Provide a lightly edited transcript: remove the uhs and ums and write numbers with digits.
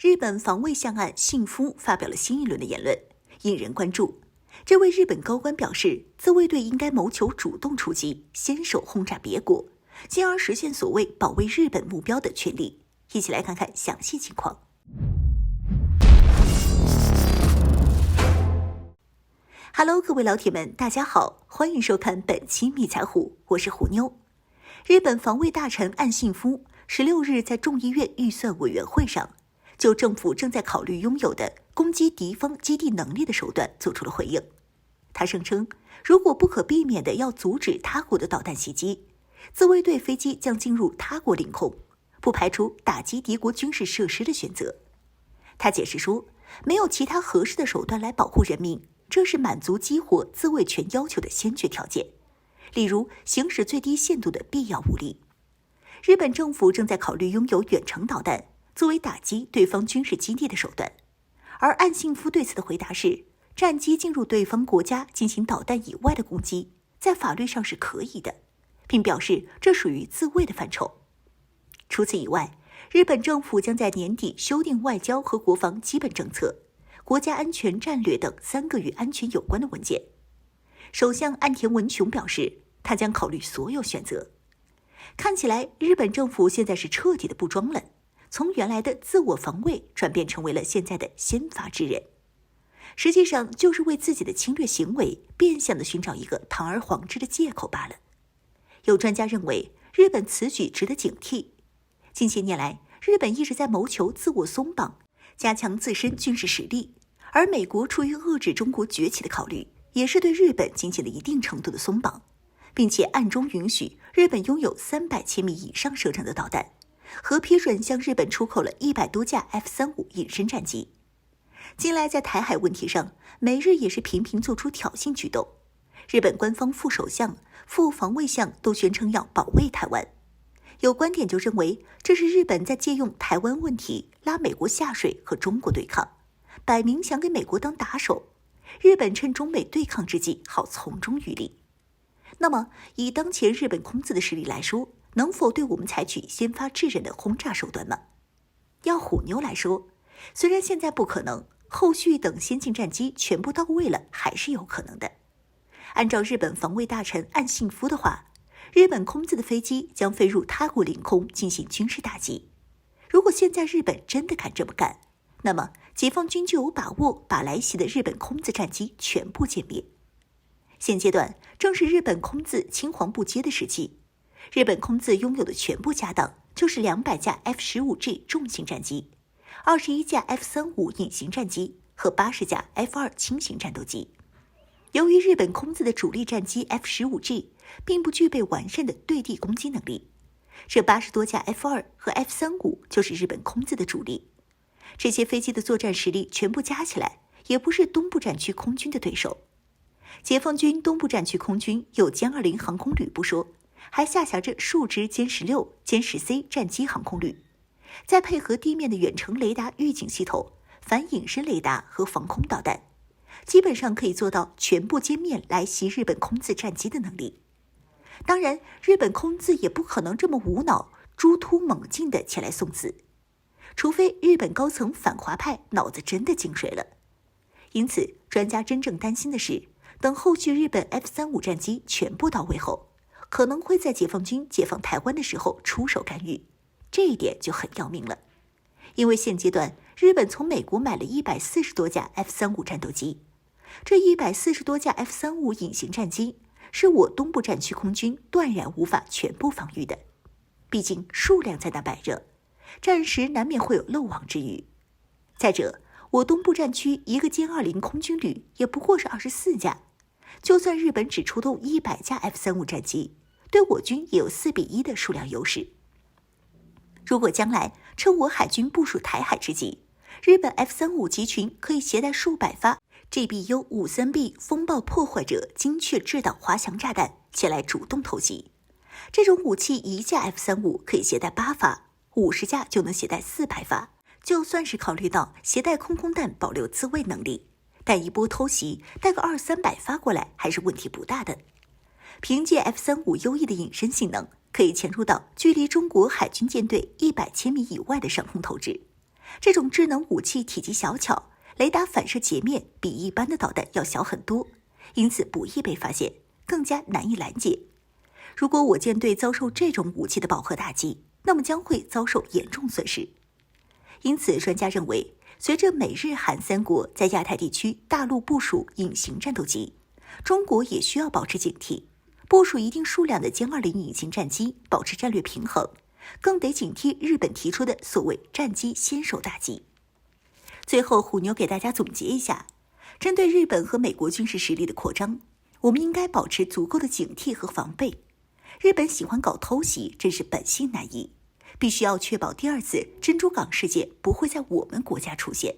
日本防卫相岸信夫发表了新一轮的言论，引人关注。这位日本高官表示，自卫队应该谋求主动出击，先手轰炸别国，进而实现所谓保卫日本目标的权利。一起来看看详细情况。Hello， 各位老铁们，大家好，欢迎收看本期密财虎，我是虎妞。日本防卫大臣岸信夫16日在众议院预算委员会上，就政府正在考虑拥有的攻击敌方基地能力的手段做出了回应。他声称，如果不可避免地要阻止他国的导弹袭击，自卫队飞机将进入他国领空，不排除打击敌国军事设施的选择。他解释说，没有其他合适的手段来保护人民，这是满足激活自卫权要求的先决条件，例如行使最低限度的必要武力。日本政府正在考虑拥有远程导弹作为打击对方军事基地的手段，而岸信夫对此的回答是，战机进入对方国家进行导弹以外的攻击，在法律上是可以的，并表示这属于自卫的范畴。除此以外，日本政府将在年底修订外交和国防基本政策、国家安全战略等3个与安全有关的文件。首相岸田文雄表示，他将考虑所有选择。看起来，日本政府现在是彻底的不装了，从原来的自我防卫转变成为了现在的先发制人。实际上就是为自己的侵略行为变相的寻找一个堂而皇之的借口罢了。有专家认为，日本此举值得警惕。近些年来，日本一直在谋求自我松绑，加强自身军事实力，而美国出于遏制中国崛起的考虑，也是对日本进行了一定程度的松绑，并且暗中允许日本拥有300千米以上射程的导弹，和批准向日本出口了100多架 F-35隐身战机。近来在台海问题上，美日也是频频做出挑衅举动。日本官方副首相、副防卫相都宣称要保卫台湾。有观点就认为，这是日本在借用台湾问题拉美国下水和中国对抗，摆明想给美国当打手。日本趁中美对抗之际，好从中渔利。那么，以当前日本空自的实力来说，能否对我们采取先发制人的轰炸手段吗？要虎妞来说，虽然现在不可能，后续等先进战机全部到位了，还是有可能的。按照日本防卫大臣岸信夫的话，日本空自的飞机将飞入他国领空进行军事打击。如果现在日本真的敢这么干，那么解放军就有把握把来袭的日本空自战机全部歼灭。现阶段正是日本空自青黄不接的时期，日本空自拥有的全部家当就是200架 F-15G 重型战机、21架 F-35隐形战机和80架 F-2轻型战斗机。由于日本空自的主力战机 F-15G 并不具备完善的对地攻击能力，这80多架 F-2和 F-35就是日本空自的主力。这些飞机的作战实力全部加起来，也不是东部战区空军的对手。解放军东部战区空军有歼20航空旅不说，还下辖着数支歼16、歼10C 战机航空旅，再配合地面的远程雷达预警系统、反隐身雷达和防空导弹，基本上可以做到全部歼灭来袭日本空自战机的能力。当然，日本空自也不可能这么无脑、猪突猛进的前来送死，除非日本高层反华派脑子真的进水了。因此，专家真正担心的是，等后续日本 F-35战机全部到位后，可能会在解放军解放台湾的时候出手干预，这一点就很要命了。因为现阶段日本从美国买了140多架 F-35战斗机，这140多架 F-35隐形战机是我东部战区空军断然无法全部防御的，毕竟数量在那摆着，战时难免会有漏网之鱼。再者，我东部战区一个歼20空军旅也不过是24架，就算日本只出动100架 F-35战机，对我军也有4:1的数量优势。如果将来趁我海军部署台海之际，日本 F-35集群可以携带数百发 GBU-53B 风暴破坏者精确制导滑翔炸弹前来主动偷袭。这种武器一架 F-35可以携带8发，50架就能携带400发。就算是考虑到携带空弹保留自卫能力，但一波偷袭带个200-300发过来还是问题不大的。凭借 F-35优异的隐身性能，可以潜入到距离中国海军舰队100千米以外的上空投掷，这种智能武器体积小巧，雷达反射截面比一般的导弹要小很多，因此不易被发现，更加难以拦截。如果我舰队遭受这种武器的饱和打击，那么将会遭受严重损失。因此，专家认为，随着美日韩三国在亚太地区大陆部署隐形战斗机，中国也需要保持警惕，部署一定数量的歼20隐形战机，保持战略平衡，更得警惕日本提出的所谓战机先手打击。最后，虎妞给大家总结一下，针对日本和美国军事实力的扩张，我们应该保持足够的警惕和防备。日本喜欢搞偷袭，真是本性难移，必须要确保第二次珍珠港事件不会在我们国家出现。